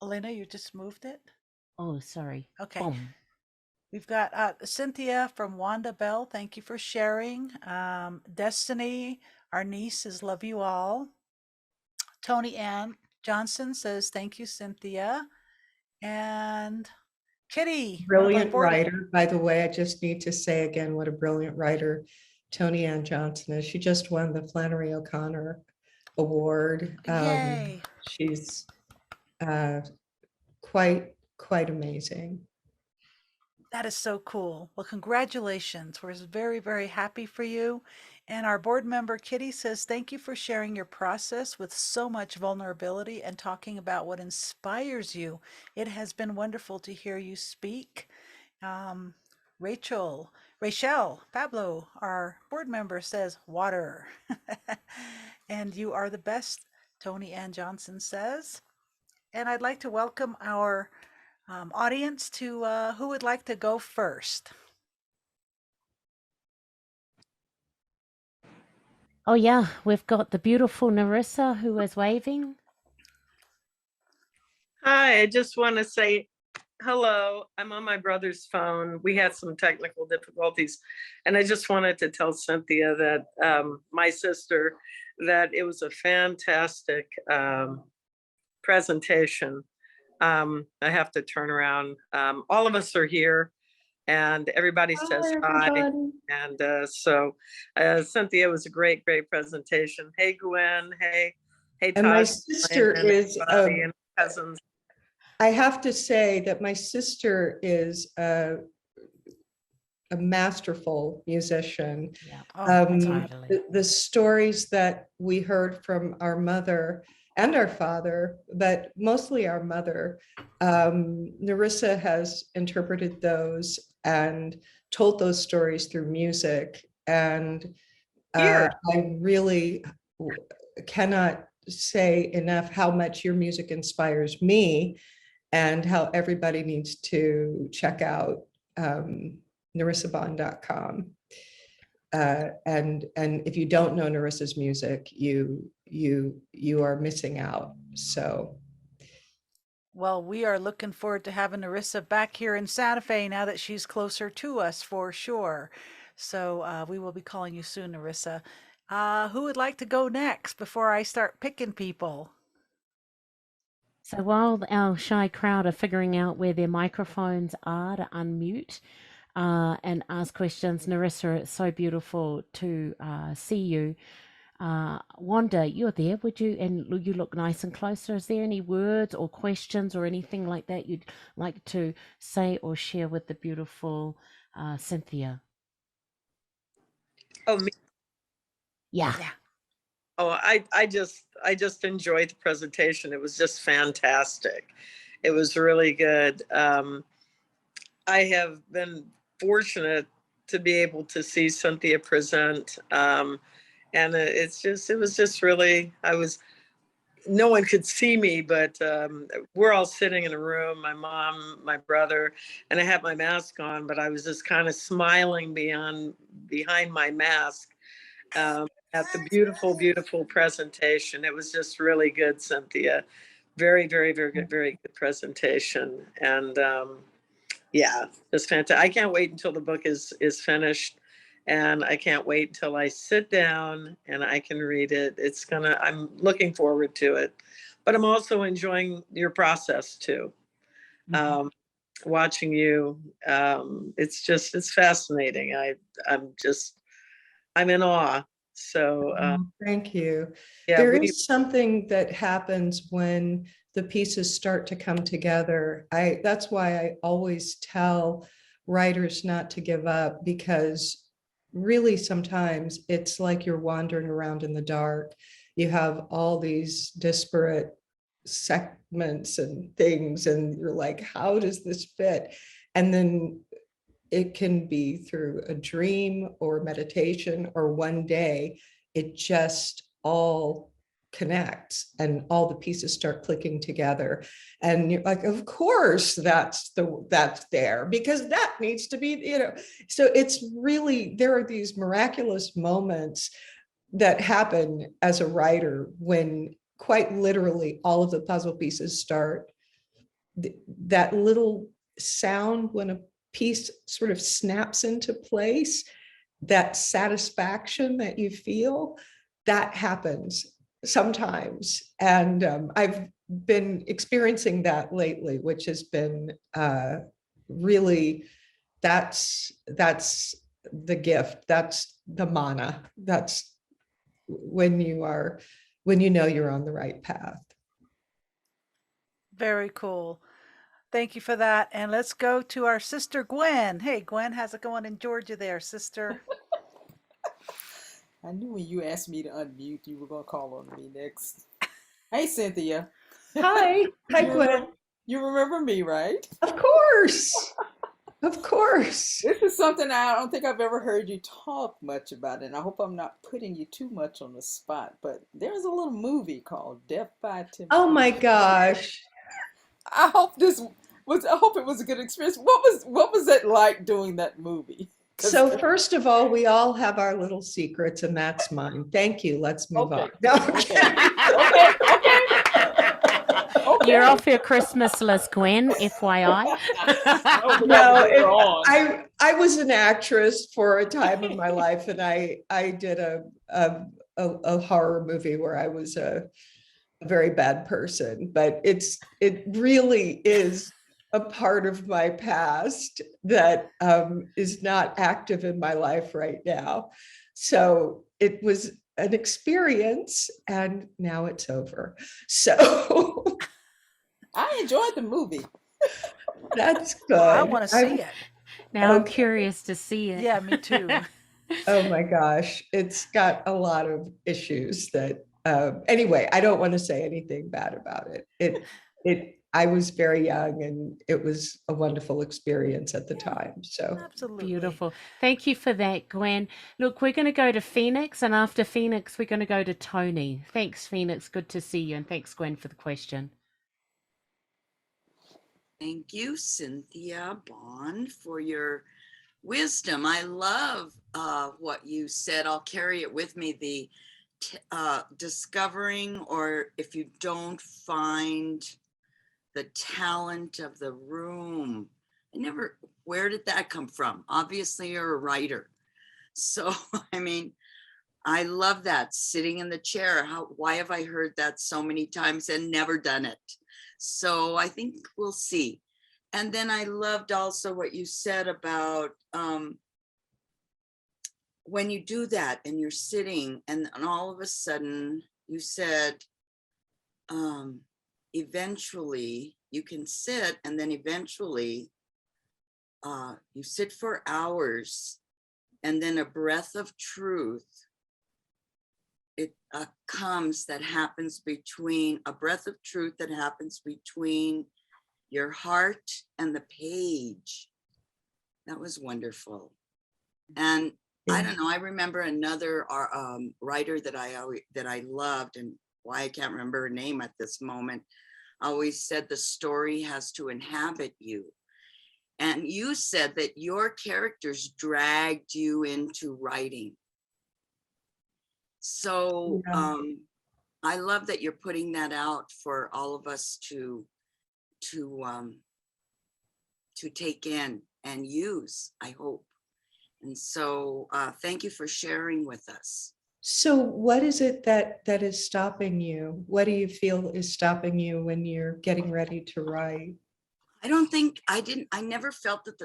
[SPEAKER 2] Elena, you just moved it?
[SPEAKER 4] Oh, sorry.
[SPEAKER 2] Okay.
[SPEAKER 4] Boom.
[SPEAKER 2] We've got Cynthia from Wanda Bell. Thank you for sharing. Destiny, our niece, says, love you all. Tony Ann Johnson says, thank you, Cynthia. And Kitty.
[SPEAKER 3] Brilliant writer, by the way. I just need to say again what a brilliant writer Tony Ann Johnson is. She just won the Flannery O'Connor Award.
[SPEAKER 2] Yay.
[SPEAKER 3] She's quite amazing.
[SPEAKER 2] That is so cool. Well, congratulations. We're very, very happy for you. And our board member, Kitty, says, thank you for sharing your process with so much vulnerability and talking about what inspires you. It has been wonderful to hear you speak. Rachel Pablo, our board member, says, water. And you are the best, Tony Ann Johnson says. And I'd like to welcome our audience to who would like to go first?
[SPEAKER 4] Oh, yeah, we've got the beautiful Narissa who is waving.
[SPEAKER 5] Hi, I just want to say hello. I'm on my brother's phone. We had some technical difficulties, and I just wanted to tell Cynthia that my sister, that it was a fantastic presentation. I have to turn around. All of us are here, and everybody says hi. And so Cynthia, was a great presentation. Hey, Gwen. Hey,
[SPEAKER 3] And
[SPEAKER 5] Todd.
[SPEAKER 3] my sister is
[SPEAKER 5] and cousins.
[SPEAKER 3] I have to say that my sister is a masterful musician.
[SPEAKER 4] Yeah.
[SPEAKER 3] The stories that we heard from our mother and our father, but mostly our mother, Narissa has interpreted those and told those stories through music. And I really cannot say enough how much your music inspires me, and how everybody needs to check out narissabond.com. And if you don't know Narissa's music, you are missing out. So,
[SPEAKER 2] well, we are looking forward to having Narissa back here in Santa Fe now that she's closer to us for sure. So we will be calling you soon, Narissa. Who would like to go next before I start picking people?
[SPEAKER 4] So while our shy crowd are figuring out where their microphones are to unmute and ask questions, Narissa, it's so beautiful to see you. Wanda, you're there, would you? And you look nice and closer. Is there any words or questions or anything like that you'd like to say or share with the beautiful Cynthia?
[SPEAKER 5] Oh, me?
[SPEAKER 4] Yeah.
[SPEAKER 5] Oh, I just enjoyed the presentation. It was just fantastic. It was really good. I have been fortunate to be able to see Cynthia present. And it was just really, no one could see me, but we're all sitting in a room, my mom, my brother, and I had my mask on, but I was just kind of smiling behind my mask. At the beautiful presentation. It was just really good, Cynthia. Very good presentation. And yeah, just fantastic. I can't wait until the book is finished, and I can't wait until I sit down and I can read it. I'm looking forward to it, but I'm also enjoying your process too. watching you. It's fascinating. I'm in awe. So
[SPEAKER 3] Thank you.
[SPEAKER 5] yeah,
[SPEAKER 3] There is something that happens when the pieces start to come together. That's why I always tell writers not to give up, because really sometimes it's like you're wandering around in the dark. You have all these disparate segments and things, and you're like, how does this fit? And then it can be through a dream or meditation, or one day it just all connects and all the pieces start clicking together, and you're like, of course that's there, because that needs to be, so it's really, there are these miraculous moments that happen as a writer when quite literally all of the puzzle pieces start, that little sound when a piece sort of snaps into place, that satisfaction that you feel, that happens sometimes. And I've been experiencing that lately, which has been really, that's the gift, that's the mana, that's when you know you're on the right path.
[SPEAKER 2] Very cool. Thank you for that. And let's go to our sister Gwen. Hey, Gwen, how's it going in Georgia there, sister?
[SPEAKER 6] I knew when you asked me to unmute, you were going to call on me next. Hey, Cynthia.
[SPEAKER 3] Hi Gwen.
[SPEAKER 6] You remember me, right?
[SPEAKER 3] Of course. Of course.
[SPEAKER 6] This is something I don't think I've ever heard you talk much about, and I hope I'm not putting you too much on the spot, but there's a little movie called Death by Temptation.
[SPEAKER 3] Oh my gosh.
[SPEAKER 6] I hope it was a good experience. What was it like doing that movie?
[SPEAKER 3] So first of all, we all have our little secrets, and that's mine. Thank you. Let's move on. No,
[SPEAKER 6] Okay.
[SPEAKER 4] You're off your Christmas list, Gwen, FYI.
[SPEAKER 3] No, I was an actress for a time in my life, and I did a horror movie where I was a very bad person, but it really is a part of my past that is not active in my life right now. So it was an experience, and now it's over. So
[SPEAKER 6] I enjoyed the movie.
[SPEAKER 3] that's good.
[SPEAKER 2] I want to see it.
[SPEAKER 4] Now I'm
[SPEAKER 3] Okay.
[SPEAKER 4] curious to see it.
[SPEAKER 2] Yeah, me too.
[SPEAKER 3] Oh my gosh, it's got a lot of issues that, anyway, I don't want to say anything bad about it. I was very young, and it was a wonderful experience at the time. So
[SPEAKER 2] Absolutely.
[SPEAKER 4] Beautiful. Thank you for that, Gwen. Look, we're going to go to Phoenix, and after Phoenix, we're going to go to Tony. Thanks, Phoenix. Good to see you. And thanks, Gwen, for the question.
[SPEAKER 1] Thank you, Cynthia Bond, for your wisdom. I love what you said. I'll carry it with me. The discovering, or if you don't find the talent of the room. Where did that come from? Obviously, you're a writer. So, I mean, I love that, sitting in the chair. Why have I heard that so many times and never done it? So I think we'll see. And then I loved also what you said about when you do that and you're sitting, and all of a sudden you said, eventually you can sit, and then eventually you sit for hours, and then a breath of truth comes, that happens between your heart and the page. That was wonderful. And I don't know, I remember another writer that I loved, and why I can't remember her name at this moment, always said the story has to inhabit you. And you said that your characters dragged you into writing. So I love that you're putting that out for all of us to take in and use, I hope. And so thank you for sharing with us.
[SPEAKER 3] So what is it that is stopping you? What do you feel is stopping you when you're getting ready to write?
[SPEAKER 1] I don't think I never felt that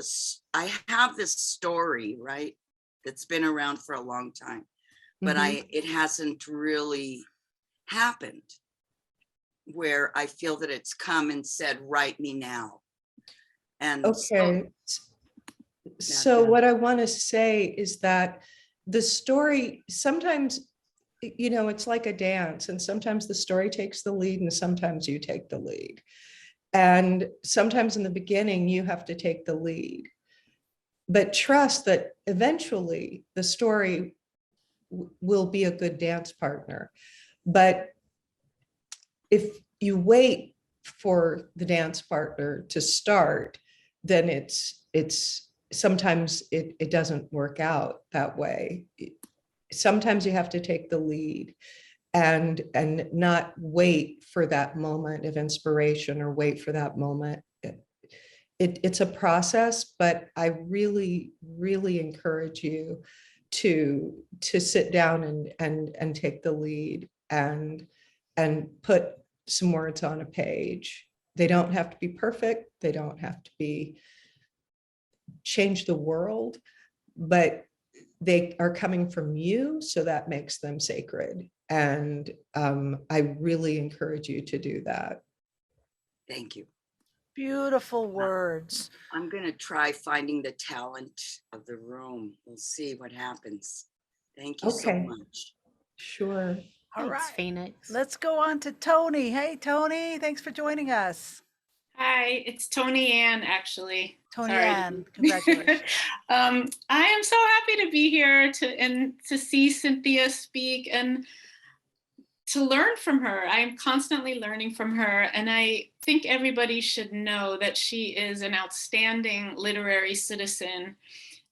[SPEAKER 1] I have this story, right? That's been around for a long time, but it hasn't really happened where I feel that it's come and said, write me now. And
[SPEAKER 3] Okay. So what I want to say is that the story sometimes, it's like a dance, and sometimes the story takes the lead and sometimes you take the lead. And sometimes in the beginning you have to take the lead, but trust that eventually the story will be a good dance partner. But if you wait for the dance partner to start, then it's sometimes it doesn't work out that way. Sometimes you have to take the lead and not wait for that moment of inspiration or wait for that moment. It's a process, but I really, really encourage you to sit down and take the lead and put some words on a page. They don't have to be perfect. They don't have to be change the world, but they are coming from you, so that makes them sacred. And I really encourage you to do that.
[SPEAKER 1] thank you.
[SPEAKER 2] Beautiful words.
[SPEAKER 1] I'm going to try finding the talent of the room. We'll see what happens. Thank you so
[SPEAKER 3] Okay.
[SPEAKER 1] much.
[SPEAKER 3] Sure.
[SPEAKER 2] All
[SPEAKER 4] Thanks,
[SPEAKER 2] right.
[SPEAKER 4] Phoenix.
[SPEAKER 2] Let's go on to Tony. Hey, Tony, thanks for joining us.
[SPEAKER 7] Hi, it's Tony Ann, actually.
[SPEAKER 2] Tony
[SPEAKER 7] Sorry.
[SPEAKER 2] Ann, congratulations.
[SPEAKER 7] I am so happy to be here to see Cynthia speak and to learn from her. I am constantly learning from her, and I think everybody should know that she is an outstanding literary citizen.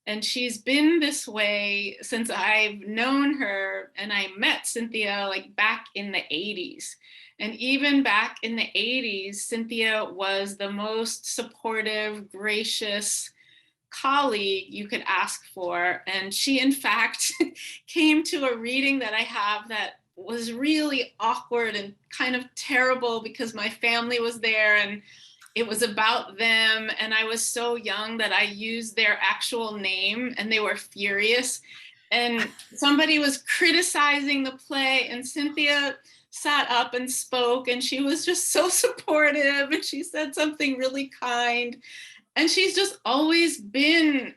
[SPEAKER 7] And she's been this way since I've known her, and I met Cynthia like back in the 80s. And even back in the 80s, Cynthia was the most supportive, gracious colleague you could ask for. And she, in fact, came to a reading that I have that was really awkward and kind of terrible because my family was there and it was about them. And I was so young that I used their actual name and they were furious. And somebody was criticizing the play and Cynthia sat up and spoke and she was just so supportive and she said something really kind. And she's just always been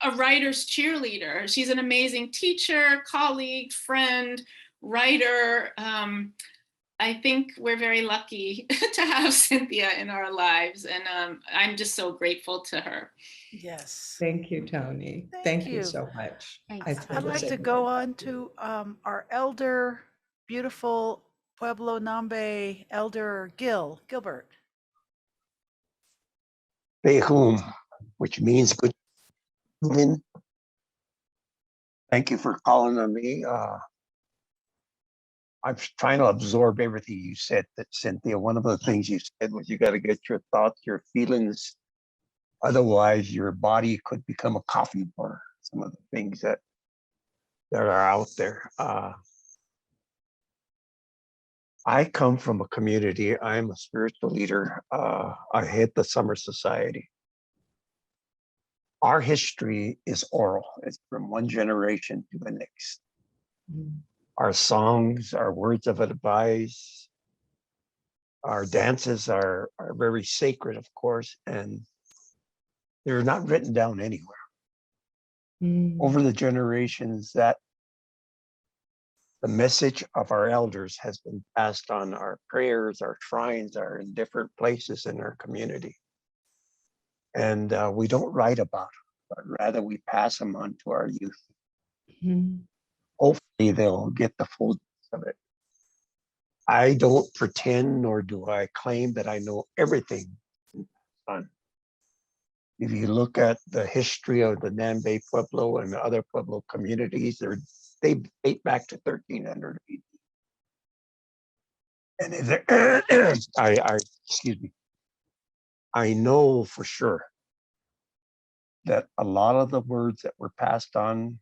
[SPEAKER 7] a writer's cheerleader. She's an amazing teacher, colleague, friend, writer. I think we're very lucky to have Cynthia in our lives, and I'm just so grateful to her.
[SPEAKER 2] Yes.
[SPEAKER 3] Thank you, Tony.
[SPEAKER 2] Thank
[SPEAKER 3] Thank you
[SPEAKER 2] you.
[SPEAKER 3] so much.
[SPEAKER 4] Thanks,
[SPEAKER 3] I feel
[SPEAKER 2] I'd
[SPEAKER 3] the
[SPEAKER 2] like to
[SPEAKER 3] same
[SPEAKER 2] go
[SPEAKER 3] way.
[SPEAKER 2] on to our elder, beautiful Pueblo Nambe elder Gilbert.
[SPEAKER 8] Behum, which means good evening. Thank you for calling on me. I'm trying to absorb everything you said, that Cynthia. One of the things you said was you got to get your thoughts, your feelings. Otherwise, your body could become a coffee for some of the things that are out there. I come from a community. I'm a spiritual leader. I head the Summer Society. Our history is oral. It's from one generation to the next. Our songs, our words of advice, our dances are very sacred, of course, and they're not written down anywhere. Over the generations, that the message of our elders has been passed on. Our prayers, our shrines are in different places in our community. And we don't write about them, but rather we pass them on to our youth. Hopefully they'll get the full gist of it. I don't pretend, nor do I claim that I know everything. If you look at the history of the Nambe Pueblo and the other Pueblo communities, they date back to 1300 AD. And excuse me, I know for sure that a lot of the words that were passed on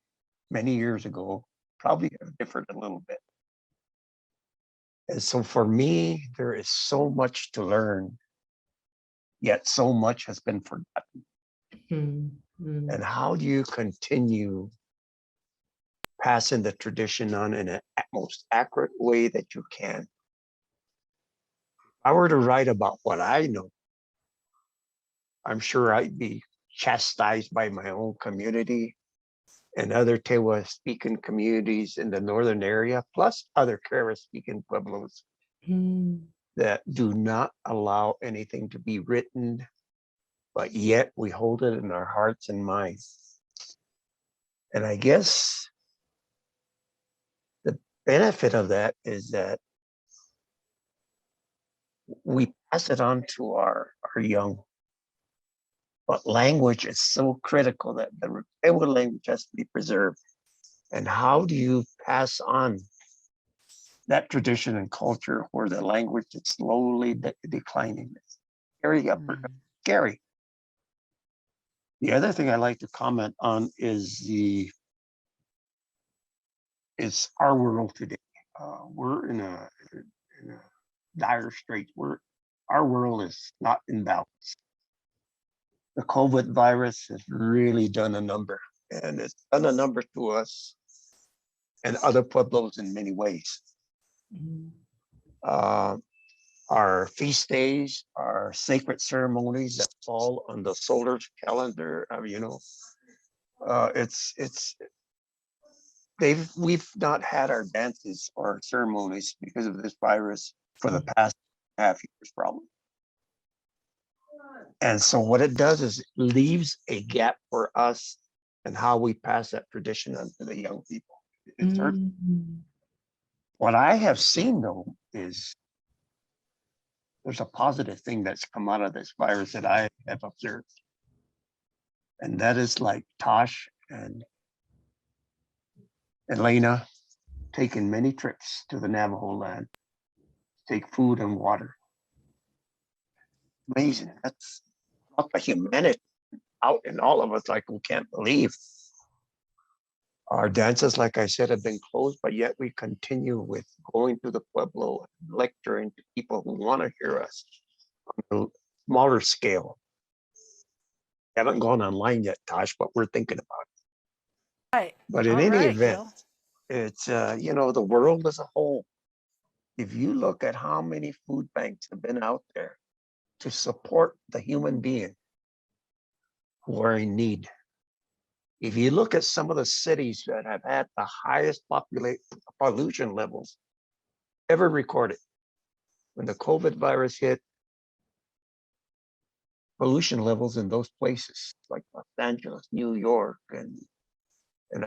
[SPEAKER 8] many years ago probably have differed a little bit. And so for me, there is so much to learn yet so much has been forgotten.
[SPEAKER 3] Mm, mm,
[SPEAKER 8] And how do you continue passing the tradition on in the most accurate way that you can? If I were to write about what I know, I'm sure I'd be chastised by my own community and other Tewa speaking communities in the northern area, plus other Kara speaking pueblos
[SPEAKER 3] mm,
[SPEAKER 8] that do not allow anything to be written, but yet we hold it in our hearts and minds. And I guess the benefit of that is that we pass it on to our young. But language is so critical that the Tewa language has to be preserved. And how do you pass on that tradition and culture where the language is slowly declining? It's scary, scary. The other thing I like to comment on is our world today. We're in a dire straits. Our world is not in balance. The COVID virus has really done a number, and it's done a number to us and other pueblos in many ways.
[SPEAKER 3] mm,
[SPEAKER 8] Our feast days, our sacred ceremonies that fall on the solar calendar, we've not had our dances or ceremonies because of this virus for the past half years probably. And so what it does is it leaves a gap for us and how we pass that tradition on to the young people.
[SPEAKER 3] mm.
[SPEAKER 8] What I have seen though is there's a positive thing that's come out of this virus that I have observed. And that is like Tosh and Elena taking many trips to the Navajo land, take food and water. Amazing. That's not the humanity out in all of us, like we can't believe. Our dances, like I said, have been closed, but yet we continue with going to the Pueblo and lecturing to people who want to hear us on a smaller scale. We haven't gone online yet, Tosh, but we're thinking about it.
[SPEAKER 2] Right.
[SPEAKER 8] But in
[SPEAKER 2] All
[SPEAKER 8] any
[SPEAKER 2] right,
[SPEAKER 8] event,
[SPEAKER 2] Gil.
[SPEAKER 8] it's, the world as a whole. If you look at how many food banks have been out there to support the human being who are in need. If you look at some of the cities that have had the highest pollution levels ever recorded, when the COVID virus hit, pollution levels in those places like Los Angeles, New York, and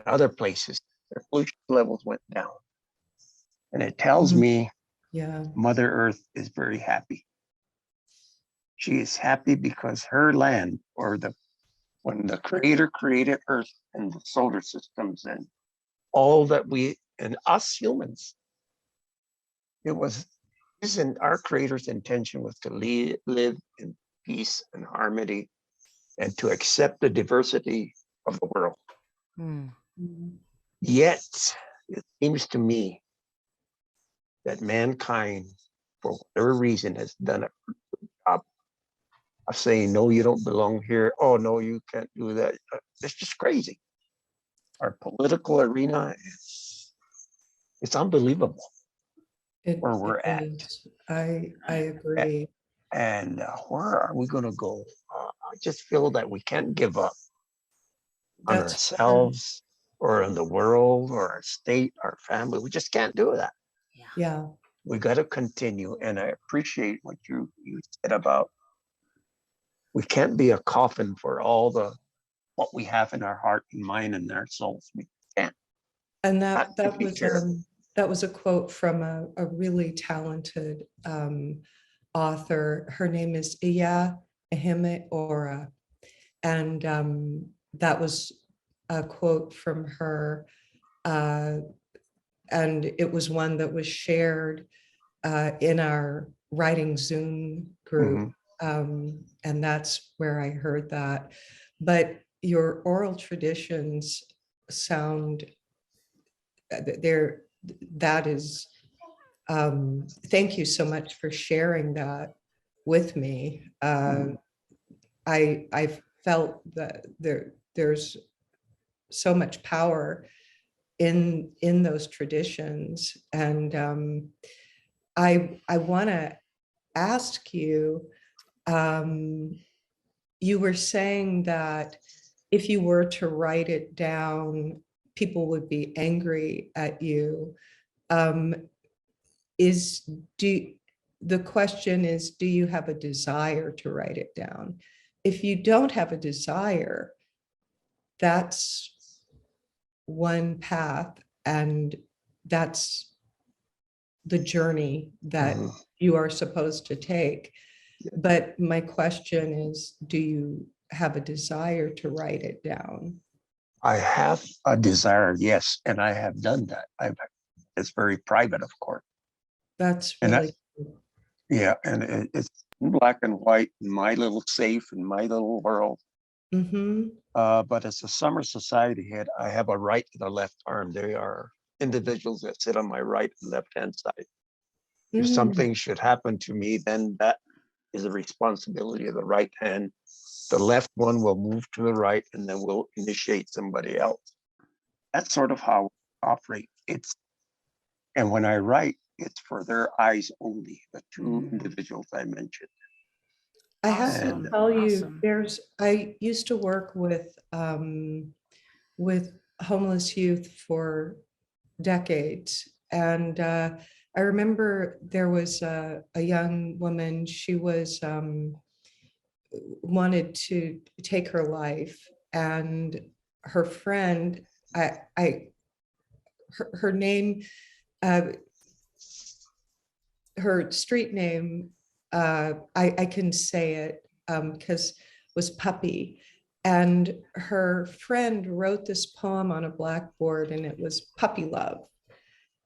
[SPEAKER 8] other places, their pollution levels went down. And it tells me Mother Earth is very happy. She is happy because her land, when the Creator created Earth and the solar systems and all that and us humans, our Creator's intention was to live in peace and harmony and to accept the diversity of the world.
[SPEAKER 4] Mm.
[SPEAKER 8] Yet, it seems to me that mankind, for whatever reason, has done a good job of saying, no, you don't belong here. Oh, no, you can't do that. It's just crazy. Our political arena it's unbelievable where we're at.
[SPEAKER 3] I agree.
[SPEAKER 8] And where are we going to go? I just feel that we can't give up on ourselves or on the world or our state, our family. We just can't do that.
[SPEAKER 3] Yeah.
[SPEAKER 8] We got to continue. And I appreciate what you said about we can't be a coffin for all what we have in our heart and mind and our souls. We can't.
[SPEAKER 3] And that was a quote from a really talented author. Her name is Iya Ehime Ora. And that was a quote from her. And it was one that was shared in our writing Zoom group. And that's where I heard that. But your oral traditions sound that is, thank you so much for sharing that with me. I felt that there's so much power in those traditions. And I want to ask you, you were saying that if you were to write it down, people would be angry at you. The question is, do you have a desire to write it down? If you don't have a desire, that's one path, and that's the journey that you are supposed to take. But my question is, do you have a desire to write it down?
[SPEAKER 8] I have a desire, yes, and I have done that. It's very private, of course.
[SPEAKER 3] That's
[SPEAKER 8] And
[SPEAKER 3] really
[SPEAKER 8] yeah, and it's black and white, in my little safe, in my little world.
[SPEAKER 3] mm-hmm.
[SPEAKER 8] But as a summer society head, I have a right and a left arm. There are individuals that sit on my right and left hand side. If something should happen to me, then that is a responsibility of the right hand. The left one will move to the right, and then we'll initiate somebody else. That's sort of how I operate. And when I write, it's for their eyes only, the two individuals I mentioned.
[SPEAKER 3] I have
[SPEAKER 2] Awesome.
[SPEAKER 3] to tell you,
[SPEAKER 2] Awesome.
[SPEAKER 3] I used to work with homeless youth for decades. And I remember there was a young woman, she was wanted to take her life, and her friend, her name, her street name, I can say it because was Puppy. And her friend wrote this poem on a blackboard, and it was Puppy Love.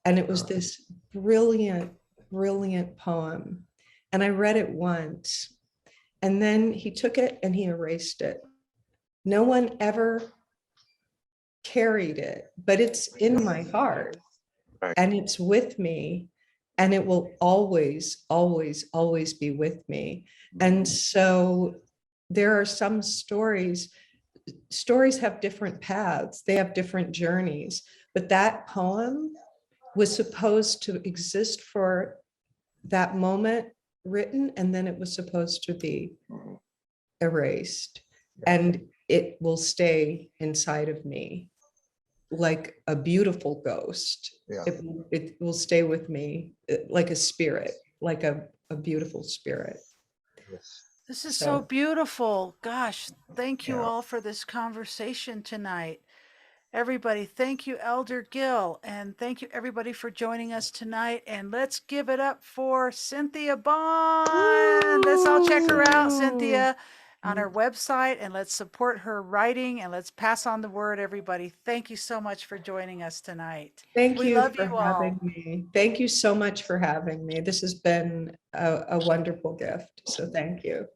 [SPEAKER 3] And it was this brilliant, brilliant poem. And I read it once, and then he took it and he erased it. No one ever carried it, but it's in my heart, and it's with me, and it will always, always, always be with me. And so there are some stories have different paths, they have different journeys, but that poem was supposed to exist for that moment written, and then it was supposed to be erased, and it will stay inside of me like a beautiful ghost.
[SPEAKER 8] Yeah.
[SPEAKER 3] It will stay with me like a spirit, like a beautiful spirit.
[SPEAKER 8] Yes.
[SPEAKER 2] This is so beautiful. Gosh, thank you
[SPEAKER 8] Yeah.
[SPEAKER 2] all for this conversation tonight. Everybody, thank you, Elder Gill, and thank you everybody for joining us tonight. And let's give it up for Cynthia Bond. Let's all check her out, Cynthia, on her website, and let's support her writing, and let's pass on the word, everybody. Thank you so much for joining us tonight.
[SPEAKER 3] Thank
[SPEAKER 2] We
[SPEAKER 3] you
[SPEAKER 2] love
[SPEAKER 3] for
[SPEAKER 2] you all.
[SPEAKER 3] having me. Thank you so much for having me. This has been a wonderful gift. So thank you.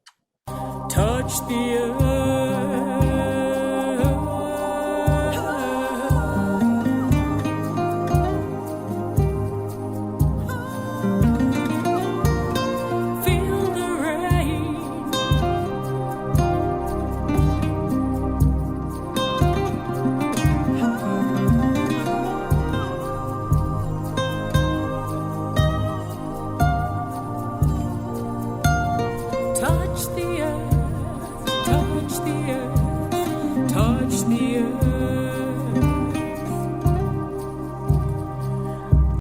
[SPEAKER 9] Touch the earth.